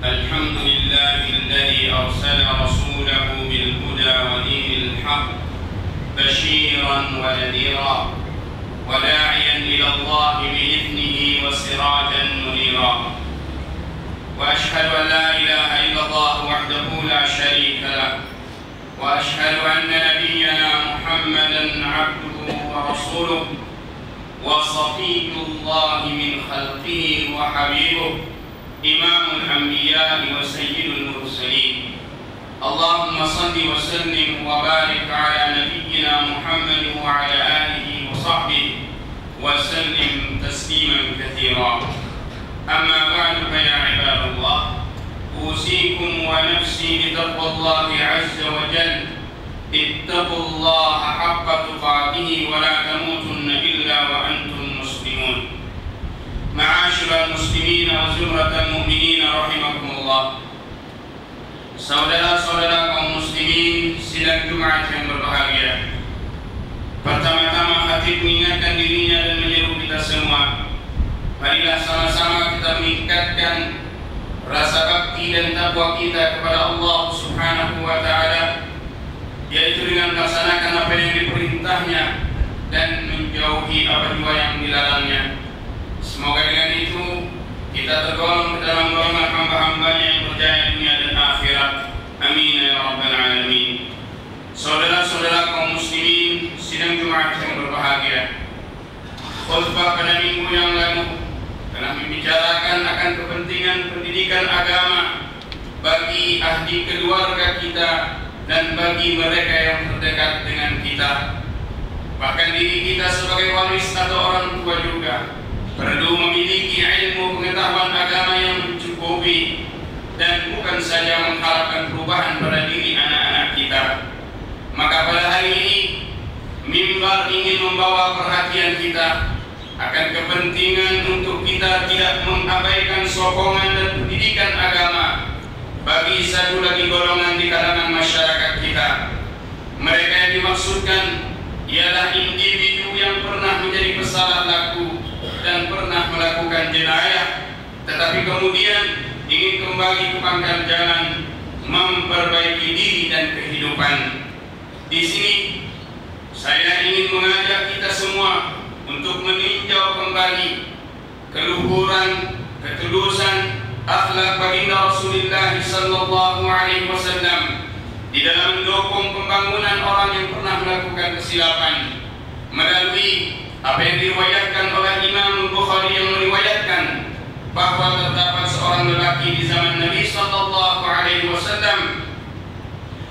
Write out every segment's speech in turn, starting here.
الحمد لله الذي أرسل رسوله بالهدى ودين الحق بشيرا ونذيرا وداعيا إلى الله بإذنه وسراجا منيرا، وأشهد أن لا إله إلا الله وحده لا شريك له، وأشهد أن نبينا محمدا عبده ورسوله وصفي الله من خلقه وحبيبه، إمام الأنبياء وسيد المرسلين. اللهم صل وسلم وبارك على نبينا محمد وعلى آله وصحبه وسلم تسليما كثيرا. أما بعد، فيا عباد الله، أوصيكم ونفسي بتقوى الله عز وجل. اتقوا الله حق تقاته ولا تموتن إلا وأنتم مسلمون. معاشر المسلمين وزمرة المؤمنين rahimakumullah. Saudara-saudara kaum muslimin sidang Jumat yang berbahagia, pertama-tama hati mengingatkan dirinya dan menyeru kita semua, marilah sama-sama kita meningkatkan rasa bakti dan takwa kita kepada Allah Subhanahu wa Ta'ala, yaitu dengan melaksanakan apa yang diperintahnya dan menjauhi apa juga yang dilarangnya. Semoga dengan itu kita tergolong ke dalam golongan hamba-hambanya yang berjaya dunia dan akhirat. Amin ya rabbal alamin. Saudara-saudara kaum muslimin sidang Jumat yang berbahagia, khutbah pada minggu yang lalu telah membicarakan akan kepentingan pendidikan agama bagi ahli keluarga kita dan bagi mereka yang terdekat dengan kita. Bahkan diri kita sebagai waris atau orang tua juga perlu memiliki ilmu pengetahuan agama yang mencukupi dan bukan saja mengharapkan perubahan pada diri anak-anak kita. Maka pada hari ini mimbar ingin membawa perhatian kita akan kepentingan untuk kita tidak mengabaikan sokongan dan pendidikan agama bagi satu lagi golongan di kalangan masyarakat kita. Mereka yang dimaksudkan ialah individu yang pernah menjadi pesalah laku dan pernah melakukan jenayah, tetapi kemudian ingin kembali ke pangkal jalan, memperbaiki diri dan kehidupan. Di sini saya ingin mengajak kita semua untuk meninjau kembali keluhuran, ketulusan akhlak baginda Rasulullah sallallahu alaihi wasallam di dalam mendukung pembangunan orang yang pernah melakukan kesilapan, melalui apa yang diriwayatkan oleh Imam Bukhari yang meriwayatkan bahwa terdapat seorang lelaki di zaman Nabi sallallahu alaihi wasallam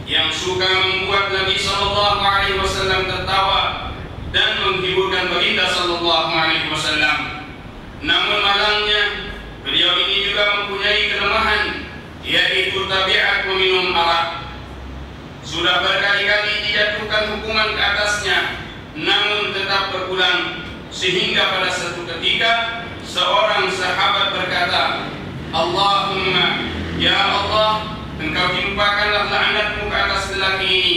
yang suka membuat Nabi sallallahu alaihi wasallam tertawa dan menghiburkan baginda sallallahu alaihi wasallam. Namun malangnya beliau ini juga mempunyai kelemahan, yaitu tabiat meminum arak. Sudah berkali-kali dijatuhkan hukuman ke atasnya, namun tetap berulang, sehingga pada satu ketika seorang sahabat berkata, Allahumma, ya Allah, engkau timpakanlah laknatmu ke atas lelaki ini.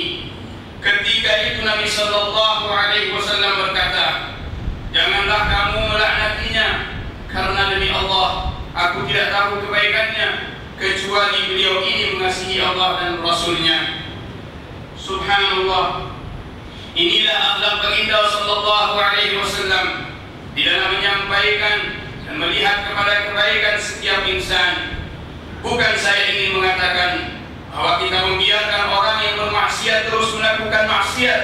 Ketika itu Nabi sallallahu alaihi wasallam berkata, janganlah kamu melaknatinya, karena demi Allah aku tidak tahu kebaikannya kecuali beliau ini mengasihi Allah dan Rasulnya. Subhanallah. Inilah akhlak baginda sallallahu alaihi wasallam di dalam menyampaikan dan melihat kepada kebaikan setiap insan. Bukan saya ingin mengatakan bahwa kita membiarkan orang yang bermaksiat terus melakukan maksiat.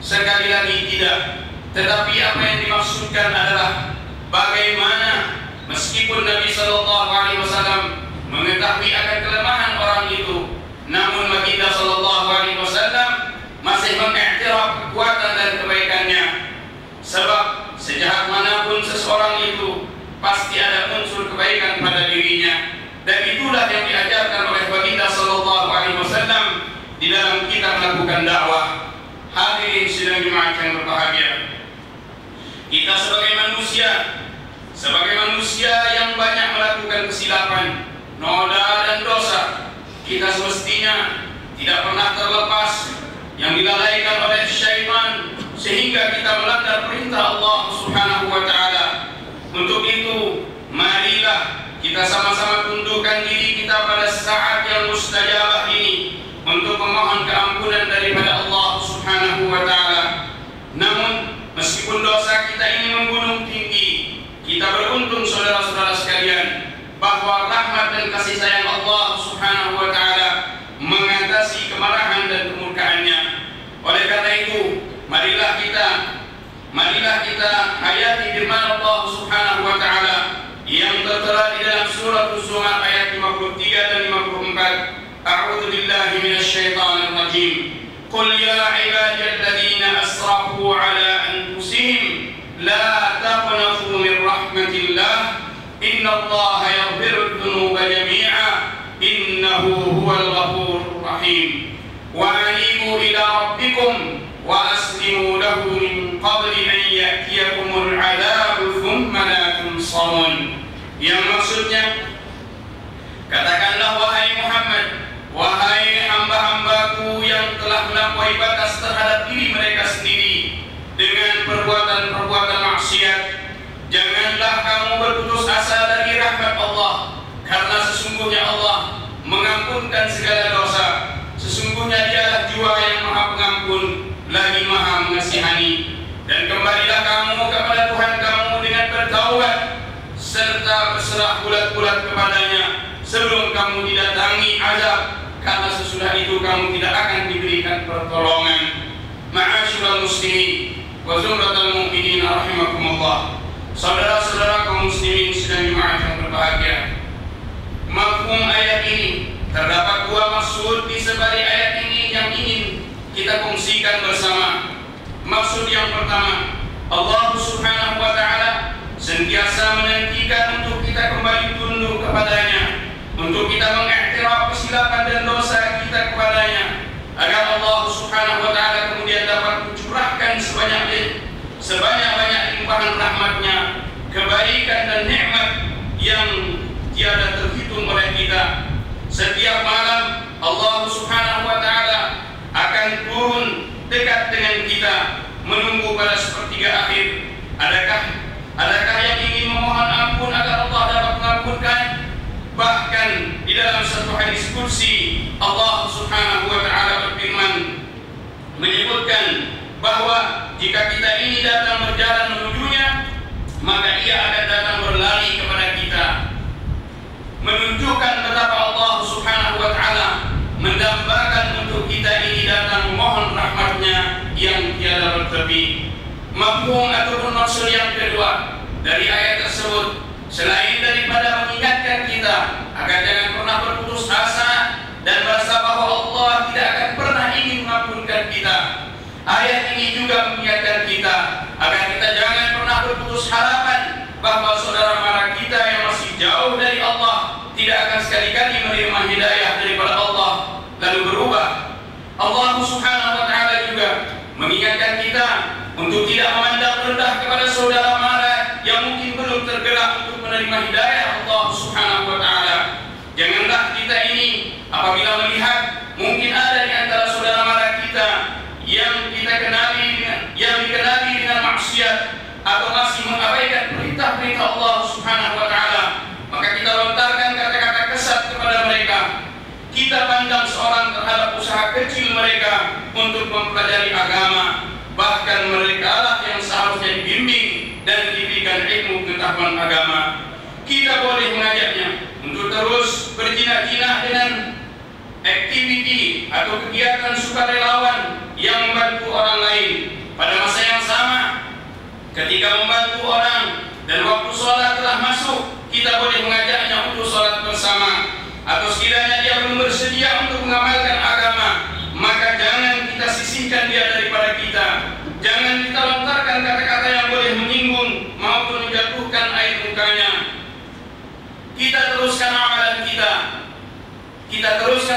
Sekali lagi tidak. Tetapi apa yang dimaksudkan adalah bagaimana meskipun Nabi sallallahu alaihi wasallam mengetahui akan kelemahan orang itu, namun baginda sallallahu alaihi wasallam masih mengiktiraf kekuatan dan kebaikannya. Sebab sejahat manapun seseorang itu pasti ada unsur kebaikan pada dirinya, dan itulah yang diajarkan oleh baginda sallallahu alaihi wasallam di dalam kita melakukan dakwah. Hadirin sidang Jumat yang berbahagia, kita sebagai manusia yang banyak melakukan kesilapan, noda dan dosa, kita semestinya tidak pernah terlepas yang dilalaikan oleh syaitan sehingga kita melanggar perintah Allah Subhanahu wa Ta'ala. Untuk itu marilah kita sama-sama tundukkan diri kita pada saat yang mustajabah ini untuk memohon keampunan daripada Allah Subhanahu wa Ta'ala. Namun meskipun dosa kita ini menggunung tinggi, kita beruntung saudara-saudara sekalian bahwa rahmat dan kasih sayang Allah Subhanahu wa Ta'ala mengatasi kemarahan dan kemurkaannya. Oleh karena itu, marilah kita hayati firman Allah Subhanahu wa Ta'ala yang tertera di dalam surah Az-Zumar ayat 53 dan 54. A'udzu billahi minasyaitonir rajim. Qul ya ibadiyalladzina asrafu ala anfusihim la taqnatu min rahmatillah innallaha yaghfirudz dzunuba jami'a innahu huwal ghafurur rahim. Wa anibu ila rabbikum wa aslimu lahu min qabli an ya'tiyakumul 'adzabu thumma la tunsarun. Yang maksudnya, katakanlah wahai Muhammad, wahai hamba-hambaku yang telah melampaui batas terhadap diri mereka sendiri dengan perbuatan-perbuatan maksiat, janganlah kamu berputus asa dari rahmat Allah, karena sesungguhnya Allah mengampunkan segala dosa. Sesungguhnya Dialah Jua yang Maha Pengampun, lagi Maha Mengasihani. Dan kembalilah kamu kepada Tuhan kamu dengan bertaubat serta berserah bulat-bulat kepadanya sebelum kamu didatangi azab, karena sesudah itu kamu tidak akan diberikan pertolongan. Ma'asyiral muslimin wa zumratal mu'minin rahimakumullah. Saudara-saudara kaum muslimin sedang jemaah yang berbahagia, mafhum ayat ini, terdapat dua maksud di sebalik ayat ini yang ingin kita kongsikan bersama. Maksud yang pertama, Allah Subhanahu wa Ta'ala sentiasa menantikan untuk kita kembali tunduk kepadanya, untuk kita mengiktiraf kesilapan dan dosa kita kepadanya, agar Allah Subhanahu wa Ta'ala kemudian dapat mencurahkan sebanyak-banyak limpahan rahmatnya, kebaikan dan nikmat yang tiada terhitung oleh kita. Setiap malam Allah Subhanahu wa Ta'ala akan turun dekat dengan kita, menunggu pada sepertiga akhir. Adakah yang ingin memohon ampun agar Allah dapat mengampunkan? Bahkan di dalam satu hadis qudsi Allah Subhanahu wa Ta'ala berfirman, menyebutkan bahwa jika kita ini datang berjalan menujunya, maka Ia akan datang berlari kepada kita, menunjukkan betapa Allah Subhanahu wa Ta'ala mendambakan untuk kita ini datang memohon rahmatnya yang tiada bertepi. Mafhum ataupun maksud yang kedua dari ayat tersebut, selain daripada mengingatkan kita agar jangan pernah berputus asa dan merasa bahwa Allah tidak akan pernah ingin mengampunkan kita, ayat ini juga mengingatkan kita agar kita jangan pernah berputus harapan bahwa saudara mara kita yang masih jauh dari Allah tidak akan sekali-kali menerima hidayah daripada Allah lalu berubah. Allah Subhanahu wa Ta'ala juga mengingatkan kita untuk tidak memandang rendah kepada saudara mara yang mungkin belum tergerak untuk menerima hidayah Allah Subhanahu wa Ta'ala. Janganlah kita ini apabila melihat mungkin ada di antara saudara mara kita yang dikenali dengan maksiat atau masih mengabaikan perintah-perintah Allah Subhanahu wa Ta'ala, maka kita lontarkan kata-kata kesat kepada mereka. Kita pandang seorang terhadap usaha kecil mereka untuk mempelajari agama. Bahkan mereka lah yang seharusnya dibimbing dan diberikan ilmu pengetahuan agama. Kita boleh mengajaknya untuk terus berjinah-jinah dengan aktiviti atau kegiatan sukarelawan yang membantu orang lain. Pada masa yang sama, ketika membantu orang dan waktu sholat telah masuk, kita boleh mengajaknya untuk sholat bersama. Atau sekiranya dia belum bersedia untuk mengamalkan agama, maka jangan kita sisihkan dia daripada kita. Jangan kita lontarkan kata-kata yang boleh menyinggung maupun menjatuhkan air mukanya. Kita teruskan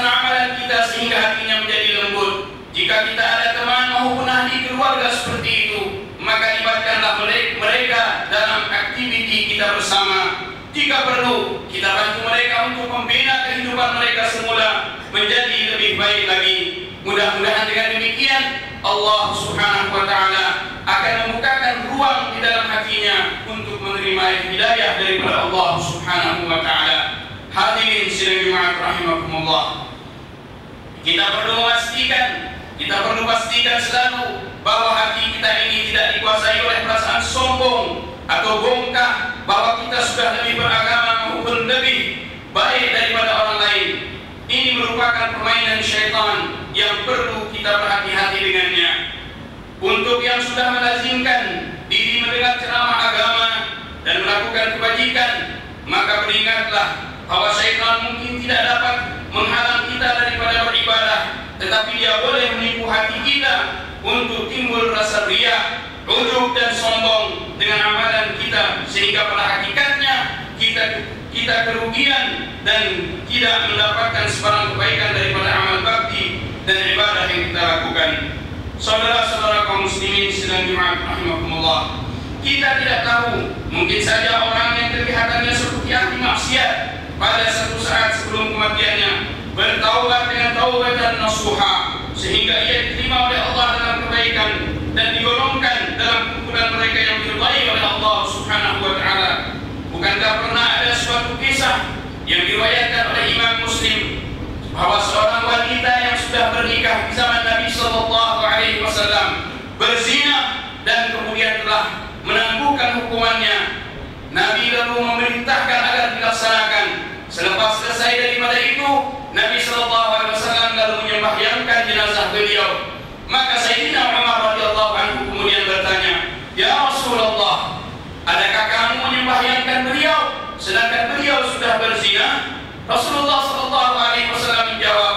amalan kita sehingga hatinya menjadi lembut. Jika kita ada teman maupun ahli keluarga seperti itu, maka libatkanlah mereka dalam aktiviti kita bersama. Jika perlu, kita bantu mereka untuk membina kehidupan mereka semula menjadi lebih baik lagi. Mudah-mudahan dengan demikian Allah Subhanahu wa Ta'ala akan membukakan ruang di dalam hatinya untuk menerima hidayah daripada Allah Subhanahu wa Ta'ala. Hadirin sidang Jumat rahimakumullah, kita perlu pastikan selalu bahwa hati kita ini tidak dikuasai oleh perasaan sombong atau bongkah bahwa kita sudah lebih beragama maupun lebih baik daripada orang lain. Ini merupakan permainan syaitan yang perlu kita berhati-hati dengannya. Untuk yang sudah melazimkan diri mendengar ceramah agama dan melakukan kebajikan, maka beringatlah bahwa syaitan mungkin tidak dapat menghalang kita daripada beribadah, tetapi dia boleh menipu hati kita untuk timbul rasa riya, ujub dan sombong dengan amalan kita, sehingga pada hakikatnya kita kerugian dan tidak mendapatkan sebarang kebaikan daripada amal bakti dan ibadah yang kita lakukan. Saudara-saudara kaum muslimin sidang Jumat rahimakumullah, kita tidak tahu, mungkin saja orang yang kelihatannya seperti ahli maksiat pada satu saat sebelum kematiannya bertaubat dengan taubatan nasuha, sehingga ia diterima oleh Allah dalam kebaikan dan digolongkan dalam kumpulan mereka yang diridai oleh Allah Subhanahu wa Ta'ala. Bukankah pernah ada suatu kisah yang diriwayatkan oleh Imam Muslim bahwa seorang wanita yang sudah bernikah di zaman Nabi Sallallahu Alaihi Wasallam berzina dan kemudian telah menangguhkan hukumannya. Nabi lalu memerintahkan agar dilaksanakan. Selepas selesai daripada itu, Nabi Sallallahu Alaihi Wasallam lalu menyembahyangkan jenazah beliau. Maka Sayyidina Umar radhiyallahu anhu kemudian bertanya, "Ya Rasulullah, adakah kamu menyembahyangkan beliau sedangkan beliau sudah berzina?" Rasulullah Sallallahu Alaihi Wasallam menjawab,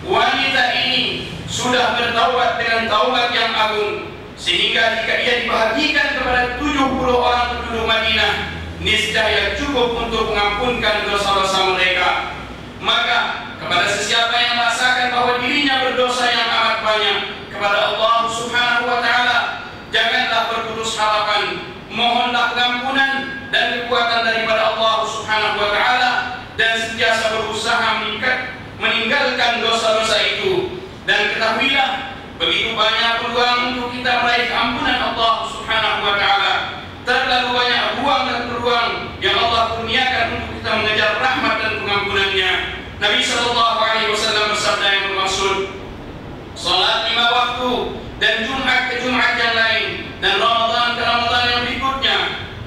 "Wanita ini sudah bertaubat dengan taubat yang agung, sehingga jika ia dibahagikan kepada 70 orang penduduk Madinah, niscaya cukup untuk mengampunkan dosa-dosa mereka." Maka kepada sesiapa yang merasakan bahwa dirinya berdosa yang amat banyak kepada Allah Subhanahu wa Ta'ala, janganlah berputus harapan, mohonlah pengampunan dan kekuatan daripada Allah Subhanahu wa Ta'ala, dan sentiasa berusaha meninggalkan dosa-dosa itu. Dan ketahuilah, begitu banyak peluang untuk kita meraih ampunan Allah Subhanahu wa Ta'ala. Terlalu banyak ruang dan peluang yang Allah kurniakan untuk kita mengejar rahmat dan pengampunannya. Nabi Sallallahu Alaihi Wasallam bersabda yang bermaksud, salat 5 waktu dan Jumat ke Jumat yang lain dan Ramadan ke Ramadan yang berikutnya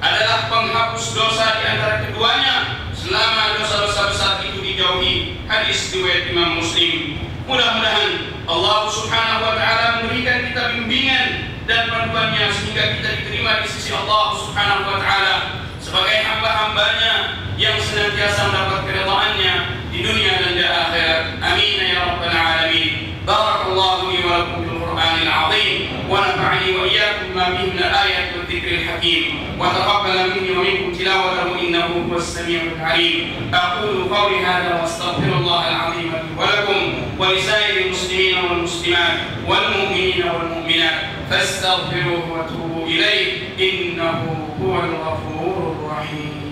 adalah penghapus dosa di antara keduanya selama dosa-dosa besar itu dijauhi. Hadis riwayat Imam Muslim. Mudah-mudahan Allah Subhanahu wa Ta'ala memberikan kita bimbingan dan panduannya sehingga kita diterima di sisi Allah Subhanahu wa Ta'ala sebagai hamba-hambanya yang senantiasa mendapat keridhaannya di dunia dan di akhirat. Amin ya rabbal alamin. Barakallahu li wa lakum bil Qur'anil azim wa nafa'ani wa iyyakum bima fihi min al-ayati wa dhikril hakim wa taqabbala minni wa minkum tilawatahu innahu huwas samiul alim. Aqulu qawli hadha wa astaghfirullahal azim li wa lakum wa li sa'iril muslimin wal muslimat wal mu'minina wal mu'minat fastaghfiruhu wa tubu ilayhi innahu huwal ghafurur rahim.